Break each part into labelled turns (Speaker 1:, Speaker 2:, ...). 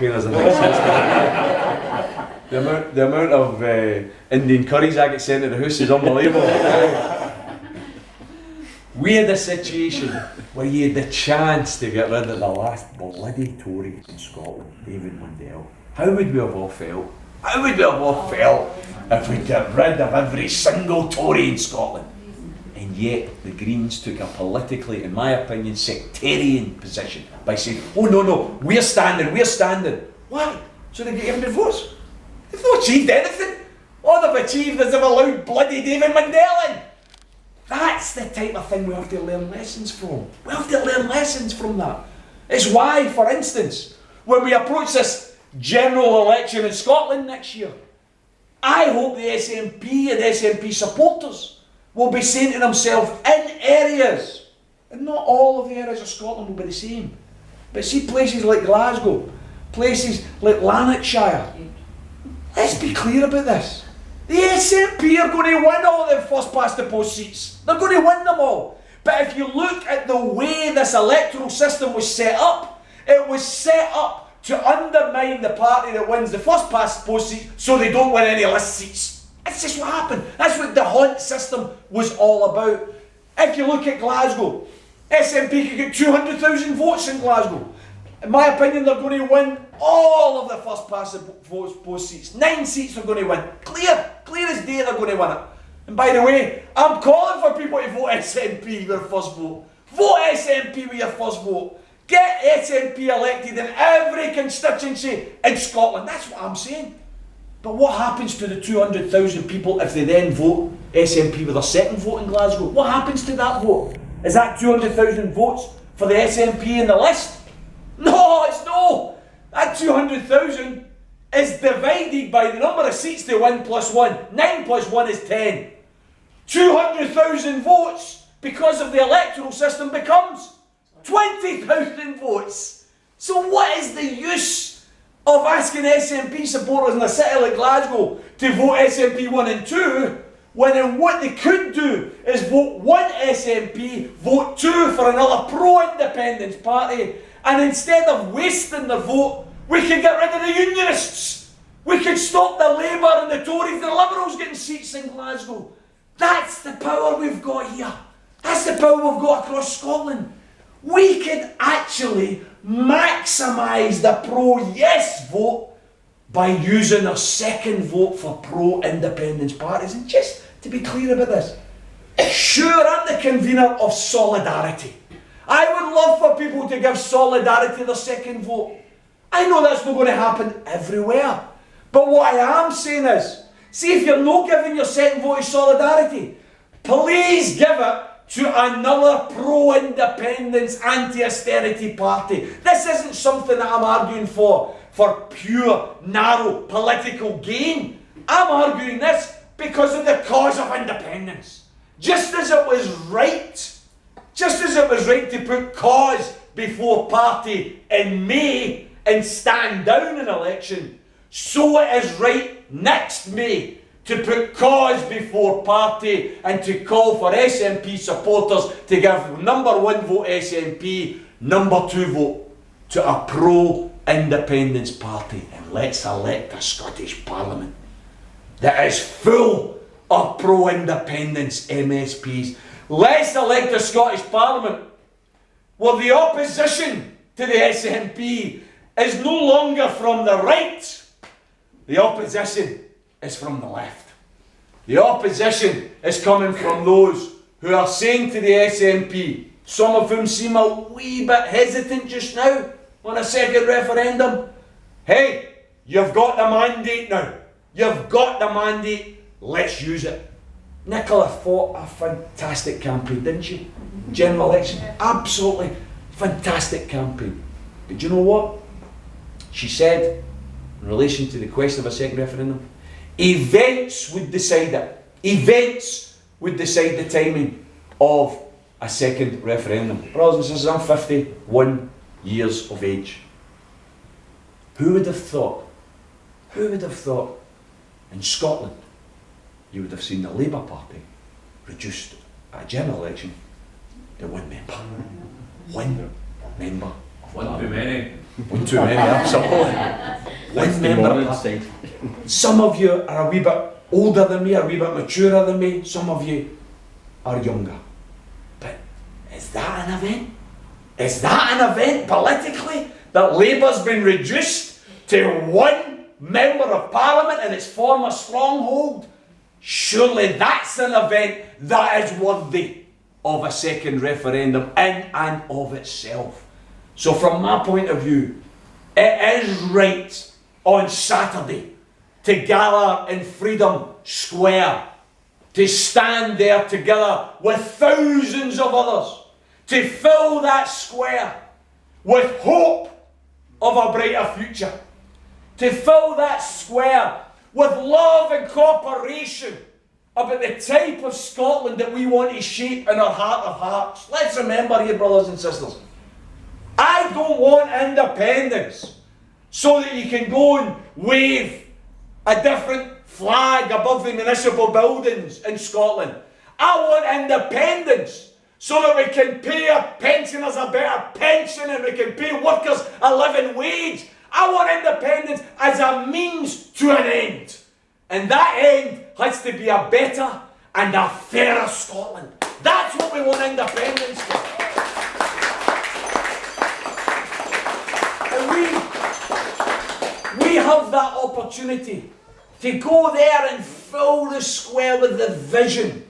Speaker 1: as an the amount of Indian curries I get sent to the house is unbelievable. We had a situation where you had the chance to get rid of the last bloody Tory in Scotland, David Mundell. How would we have all felt? How would we have all felt if we got rid of every single Tory in Scotland? And yet the Greens took a politically, in my opinion, sectarian position by saying, oh no, we're standing. Why? So they get 800 votes. They've not achieved anything. All they've achieved is they've allowed bloody David Mundell in. That's the type of thing we have to learn lessons from. We have to learn lessons from that. It's why, for instance, when we approach this general election in Scotland next year, I hope the SNP and SNP supporters will be saying to themselves, in areas, and not all of the areas of Scotland will be the same, but see places like Glasgow, places like Lanarkshire, let's be clear about this. The SNP are going to win all the first past the post seats. They're going to win them all. But if you look at the way this electoral system was set up, it was set up to undermine the party that wins the first past post seats so they don't win any list seats. That's just what happened. That's what the Hunt system was all about. If you look at Glasgow, SNP could get 200,000 votes in Glasgow. In my opinion, they're going to win all of the first past the post seats. 9 seats they're going to win. Clear as day they're going to win it. And by the way, I'm calling for people to vote SNP with their first vote. Vote SNP with your first vote. Get SNP elected in every constituency in Scotland. That's what I'm saying. But what happens to the 200,000 people if they then vote SNP with their second vote in Glasgow? What happens to that vote? Is that 200,000 votes for the SNP in the list? No, it's no. That 200,000 is divided by the number of seats they win plus 1. 9 plus 1 is 10. 200,000 votes because of the electoral system becomes 20,000 votes. So what is the use of asking SNP supporters in a city like Glasgow to vote SNP 1 and 2 when what they could do is vote 1 SNP, vote 2 for another pro-independence party, and instead of wasting the vote, we could get rid of the unionists. We could stop the Labour and the Tories and the Liberals getting seats in Glasgow. That's the power we've got here. That's the power we've got across Scotland. We could actually maximise the pro-yes vote by using our second vote for pro-independence parties. And just to be clear about this, sure, I'm the convener of Solidarity. I would love for people to give Solidarity their second vote. I know that's not going to happen everywhere. But what I am saying is, see if you're not giving your second vote to Solidarity, please give it to another pro-independence, anti-austerity party. This isn't something that I'm arguing for pure, narrow political gain. I'm arguing this because of the cause of independence. Just as it was right to put cause before party in May and stand down an election, so it is right next May to put cause before party and to call for SNP supporters to give number 1 vote SNP, number 2 vote to a pro-independence party. And let's elect a Scottish Parliament that is full of pro-independence MSPs. Let's elect a Scottish Parliament where the opposition to the SNP is no longer from the right. The opposition is from the left. The opposition is coming from those who are saying to the SNP, some of whom seem a wee bit hesitant just now on a second referendum, hey, you've got the mandate now. You've got the mandate. Let's use it. Nicola fought a fantastic campaign, didn't she? General election. Absolutely fantastic campaign. But do you know what? She said, in relation to the question of a second referendum, events would decide it. Events would decide the timing of a second referendum. Brothers and sisters, I'm 51 years of age. Who would have thought in Scotland you would have seen the Labour Party reduced at a general election to 1 member. 1 member.
Speaker 2: One too many.
Speaker 1: One too many, absolutely. One member of parliament. Some of you are a wee bit older than me, a wee bit maturer than me. Some of you are younger. But is that an event? Is that an event politically? That Labour's been reduced to one member of parliament in its former stronghold? Surely that's an event that is worthy of a second referendum in and of itself. So from my point of view, it is right on Saturday to gather in Freedom Square, to stand there together with thousands of others, to fill that square with hope of a brighter future, to fill that square with love and cooperation about the type of Scotland that we want to shape in our heart of hearts. Let's remember here, brothers and sisters, I don't want independence so that you can go and wave a different flag above the municipal buildings in Scotland. I want independence so that we can pay our pensioners a better pension and we can pay workers a living wage. I want independence as a means to an end. And that end has to be a better and a fairer Scotland. That's what we want independence for. And we have that opportunity to go there and fill the square with the vision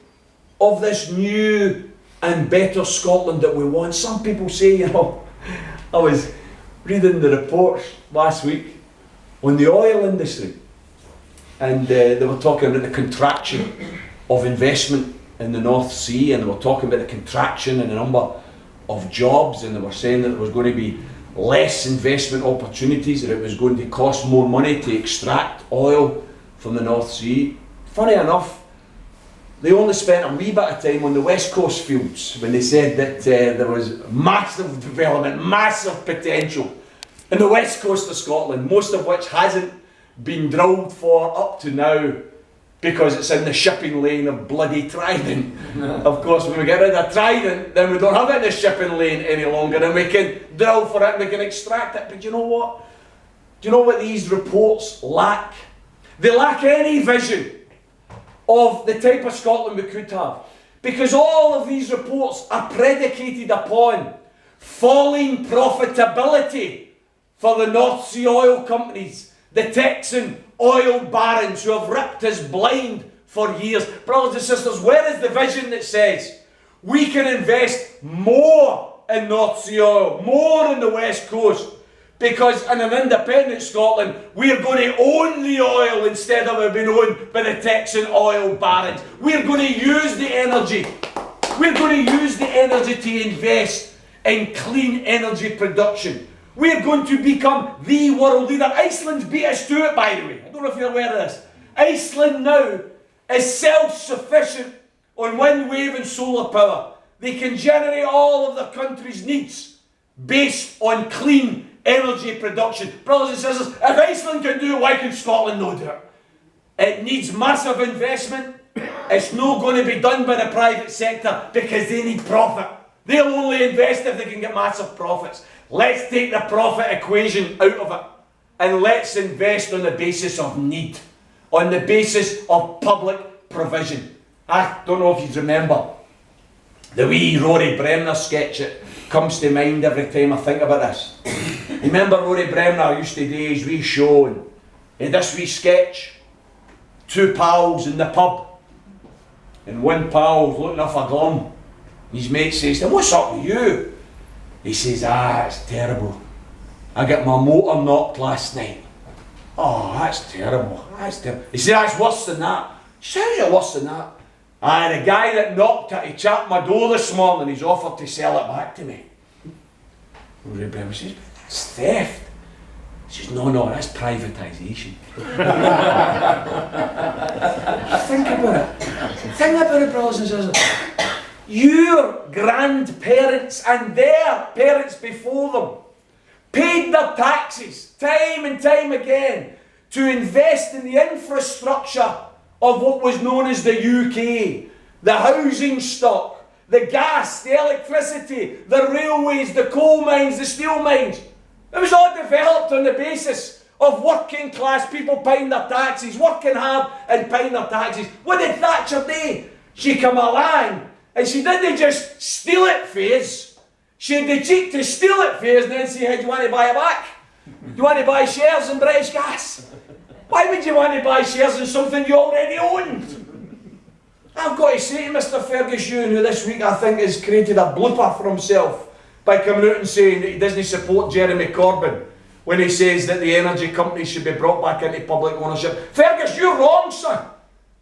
Speaker 1: of this new and better Scotland that we want. Some people say, I was reading the reports last week on the oil industry, and they were talking about the contraction of investment in the North Sea, and they were talking about the contraction in the number of jobs, and they were saying that there was going to be less investment opportunities, that it was going to cost more money to extract oil from the North Sea. Funny enough, they only spent a wee bit of time on the West Coast fields when they said that there was massive development, massive potential in the West Coast of Scotland, most of which hasn't been drilled for up to now because it's in the shipping lane of bloody Trident. Of course, when we get rid of Trident, then we don't have it in the shipping lane any longer, and we can drill for it and we can extract it. But you know what? Do you know what these reports lack? They lack any vision of the type of Scotland we could have. Because all of these reports are predicated upon falling profitability for the North Sea oil companies, the Texan oil barons who have ripped us blind for years. Brothers and sisters, where is the vision that says we can invest more in North Sea oil, more in the West Coast, because in an independent Scotland we're going to own the oil instead of it being owned by the Texan oil barons. We're going to use the energy. We're going to use the energy to invest in clean energy production. We're going to become the world leader. Iceland's beat us to it, by the way. I don't know if you're aware of this. Iceland now is self-sufficient on wind, wave and solar power. They can generate all of their country's needs based on clean energy production. Brothers and sisters, if Iceland can do it, why can Scotland not do it? It needs massive investment. It's not going to be done by the private sector because they need profit. They'll only invest if they can get massive profits. Let's take the profit equation out of it and let's invest on the basis of need, on the basis of public provision. I don't know if you remember the wee Rory Bremner sketch that comes to mind every time I think about this. Remember Rory Bremner used to do his wee show and he had this wee sketch, two pals in the pub, and one pal's looking off a glum. His mate says to him, "What's up with you?" He says, "It's terrible. I got my motor knocked last night." "Oh, that's terrible. That's terrible." He says, "That's worse than that." He says, "How's it worse than that?" "The guy that knocked it, he chapped my door this morning. He's offered to sell it back to me." Rory Bremner says, "That's theft." He says, No, that's privatisation." Think about it. Think about it, brothers and sisters. Your grandparents and their parents before them paid their taxes time and time again to invest in the infrastructure of what was known as the UK, the housing stock, the gas, the electricity, the railways, the coal mines, the steel mines. It was all developed on the basis of working class people paying their taxes, working hard and paying their taxes. What did Thatcher do? She come along and she didn't just steal it for us. She had the cheek to steal it for us and then say, hey, do you want to buy it back? Do you want to buy shares in British Gas? Why would you want to buy shares in something you already owned? I've got to say to Mr. Ferguson, who this week I think has created a blooper for himself by coming out and saying that he doesn't support Jeremy Corbyn when he says that the energy companies should be brought back into public ownership. Fergus, you're wrong, son.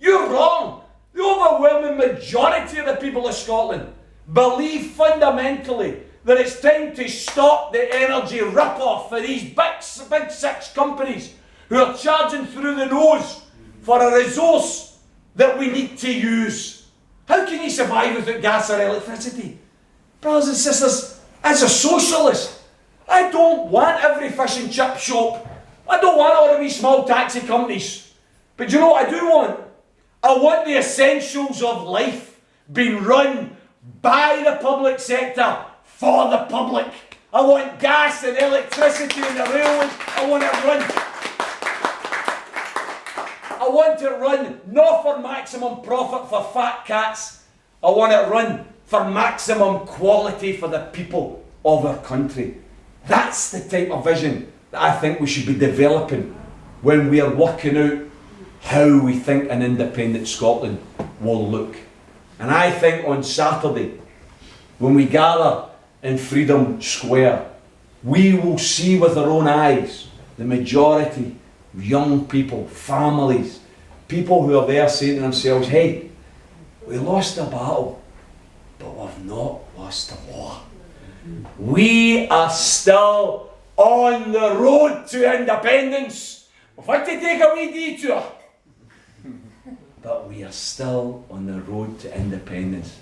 Speaker 1: You're wrong. The overwhelming majority of the people of Scotland believe fundamentally that it's time to stop the energy rip-off for these big six companies who are charging through the nose for a resource that we need to use. How can you survive without gas or electricity? Brothers and sisters, as a socialist, I don't want every fish and chip shop. I don't want all of these small taxi companies. But you know what I do want? I want the essentials of life being run by the public sector for the public. I want gas and electricity and the railways. I want it run. I want it run not for maximum profit for fat cats. I want it run for maximum quality for the people of our country. That's the type of vision that I think we should be developing when we are working out how we think an independent Scotland will look. And I think on Saturday, when we gather in Freedom Square, we will see with our own eyes the majority of young people, families, people who are there saying to themselves, hey, we lost a battle, but we've not lost the war. We are still on the road to independence. We've had to take a wee detour, but we are still on the road to independence.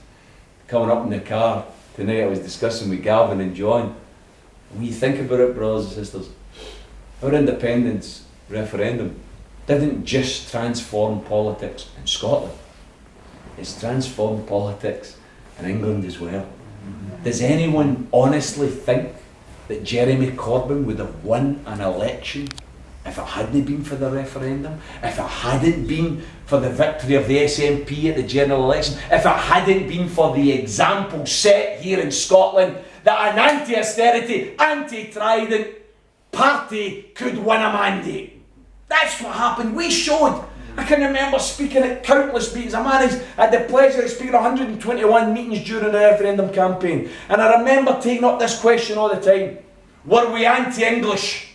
Speaker 1: Coming up in the car tonight, I was discussing with Gavin and John. When you think about it, brothers and sisters, our independence referendum didn't just transform politics in Scotland. It's transformed politics in England as well. Does anyone honestly think that Jeremy Corbyn would have won an election if it hadn't been for the referendum? If it hadn't been for the victory of the SNP at the general election? If it hadn't been for the example set here in Scotland that an anti-austerity, anti-Trident party could win a mandate? That's what happened. We showed. I can remember speaking at countless meetings. I had the pleasure of speaking at 121 meetings during the referendum campaign. And I remember taking up this question all the time. Were we anti-English?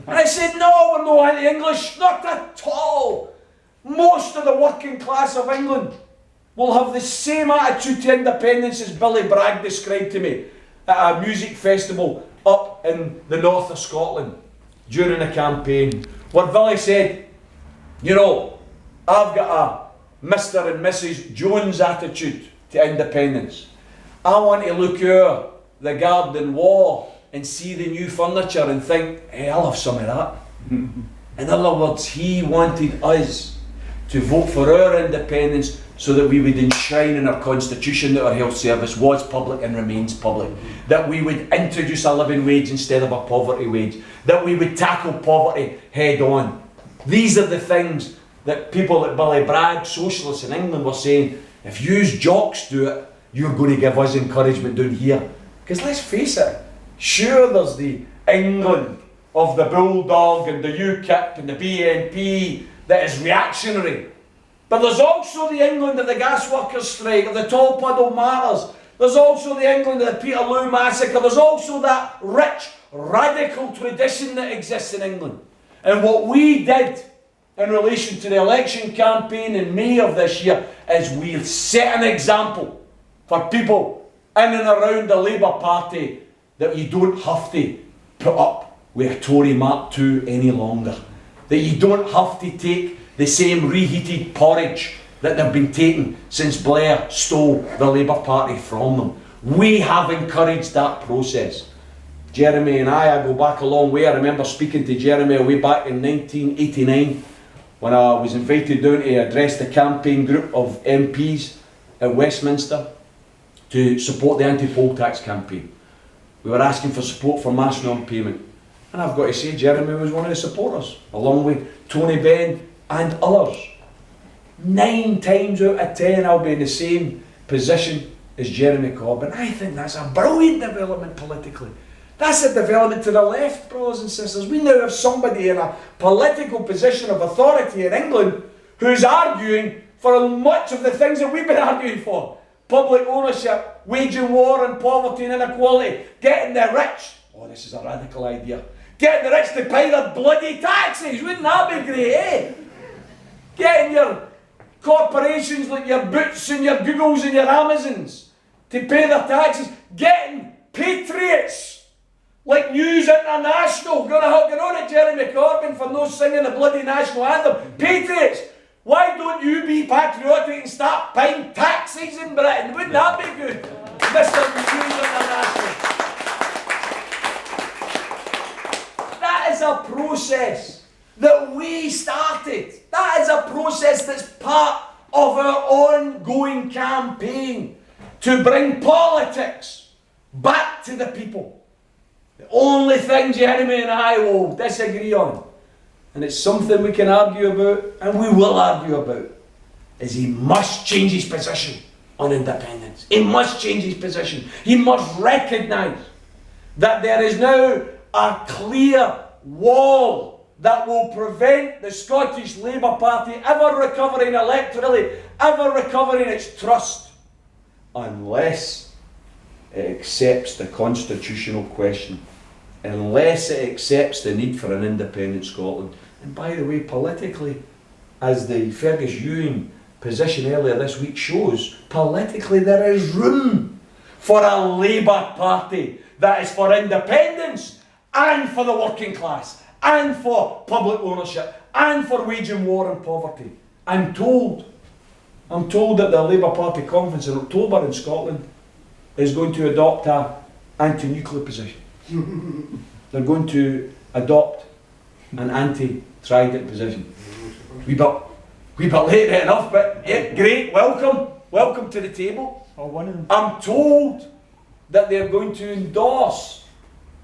Speaker 1: And I said, no, we're no anti-English. Not at all. Most of the working class of England will have the same attitude to independence as Billy Bragg described to me at a music festival up in the north of Scotland during the campaign, where Billy said, you know, I've got a Mr. and Mrs. Jones attitude to independence. I want to look out the garden wall and see the new furniture and think, hey, I'll have some of that. In other words, he wanted us to vote for our independence so that we would enshrine in our constitution that our health service was public and remains public, that we would introduce a living wage instead of a poverty wage, that we would tackle poverty head on. These are the things that people like Billy Bragg, socialists in England, were saying, if you jocks do it, you're going to give us encouragement down here. Because let's face it, sure there's the England of the Bulldog and the UKIP and the BNP that is reactionary. But there's also the England of the gas workers' strike, of the Tall Puddle Matters. There's also the England of the Peterloo massacre. There's also that rich, radical tradition that exists in England. And what we did in relation to the election campaign in May of this year is we set an example for people in and around the Labour Party that you don't have to put up with a Tory Mark II any longer. That you don't have to take the same reheated porridge that they've been taking since Blair stole the Labour Party from them. We have encouraged that process. Jeremy and I go back a long way. I remember speaking to Jeremy way back in 1989 when I was invited down to address the campaign group of MPs at Westminster to support the anti-poll tax campaign. We were asking for support for mass non-payment. And I've got to say, Jeremy was one of the supporters, along with Tony Benn and others. 9 times out of 10 I'll be in the same position as Jeremy Corbyn. I think that's a brilliant development politically. That's a development to the left, brothers and sisters. We now have somebody in a political position of authority in England who's arguing for much of the things that we've been arguing for. Public ownership, waging war and poverty and inequality, getting the rich, oh this is a radical idea, getting the rich to pay their bloody taxes, wouldn't that be great, eh? Getting your corporations like your Boots and your Googles and your Amazons to pay their taxes, getting patriots like News International, gonna hug your own at Jeremy Corbyn for no singing the bloody national anthem. Patriots, why don't you be patriotic and start paying taxes in Britain? Wouldn't that be good, Mr. News International? That is a process that we started. That is a process that's part of our ongoing campaign to bring politics back to the people. The only thing Jeremy and I will disagree on, and it's something we can argue about, and we will argue about, is he must change his position on independence. He must change his position. He must recognise that there is now a clear wall that will prevent the Scottish Labour Party ever recovering electorally, ever recovering its trust, unless it accepts the constitutional question, unless it accepts the need for an independent Scotland. And by the way, politically, as the Fergus Ewing position earlier this week shows, politically there is room for a Labour Party that is for independence and for the working class and for public ownership and for waging war and poverty. I'm told that the Labour Party conference in October in Scotland is going to adopt a anti-nuclear position. They're going to adopt an anti-Trident position. We got late enough, but yeah, great, welcome to the table. I'm told that they're going to endorse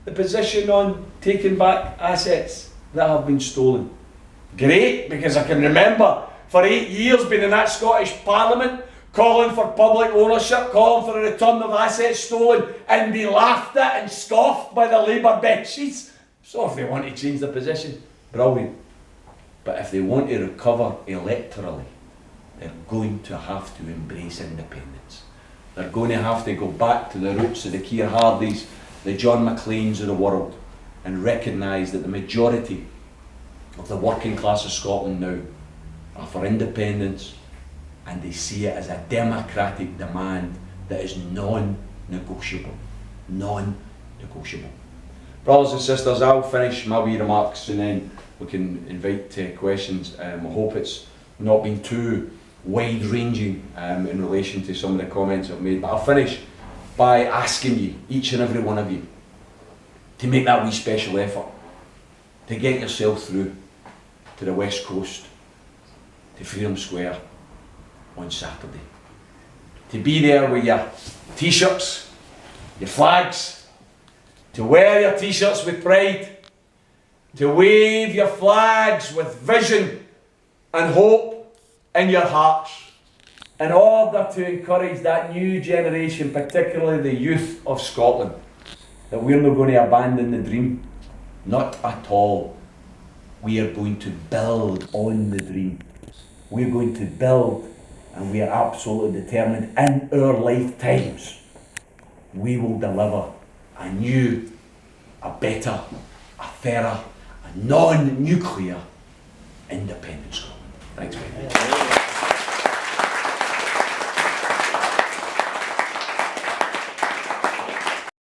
Speaker 1: the position on taking back assets that have been stolen. Great, because I can remember for 8 years being in that Scottish Parliament, calling for public ownership, calling for a return of assets stolen, and be laughed at and scoffed by the Labour benches. So if they want to change their position, brilliant. But if they want to recover electorally, they're going to have to embrace independence. They're going to have to go back to the roots of the Keir Hardys, the John McLeans of the world, and recognise that the majority of the working class of Scotland now are for independence, and they see it as a democratic demand that is non-negotiable. Non-negotiable. Brothers and sisters, I'll finish my wee remarks and then we can invite questions. I hope it's not been too wide-ranging in relation to some of the comments I've made, but I'll finish by asking you, each and every one of you, to make that wee special effort to get yourself through to the West Coast, to Freedom Square on Saturday. To be there with your t-shirts, your flags, to wear your t-shirts with pride, to wave your flags with vision and hope in your hearts, in order to encourage that new generation, particularly the youth of Scotland, that we're not going to abandon the dream. Not at all. We are going to build on the dream. We're going to build, and we are absolutely determined in our lifetimes, we will deliver a new, a better, a fairer, a non-nuclear independent Scotland. Thanks very much.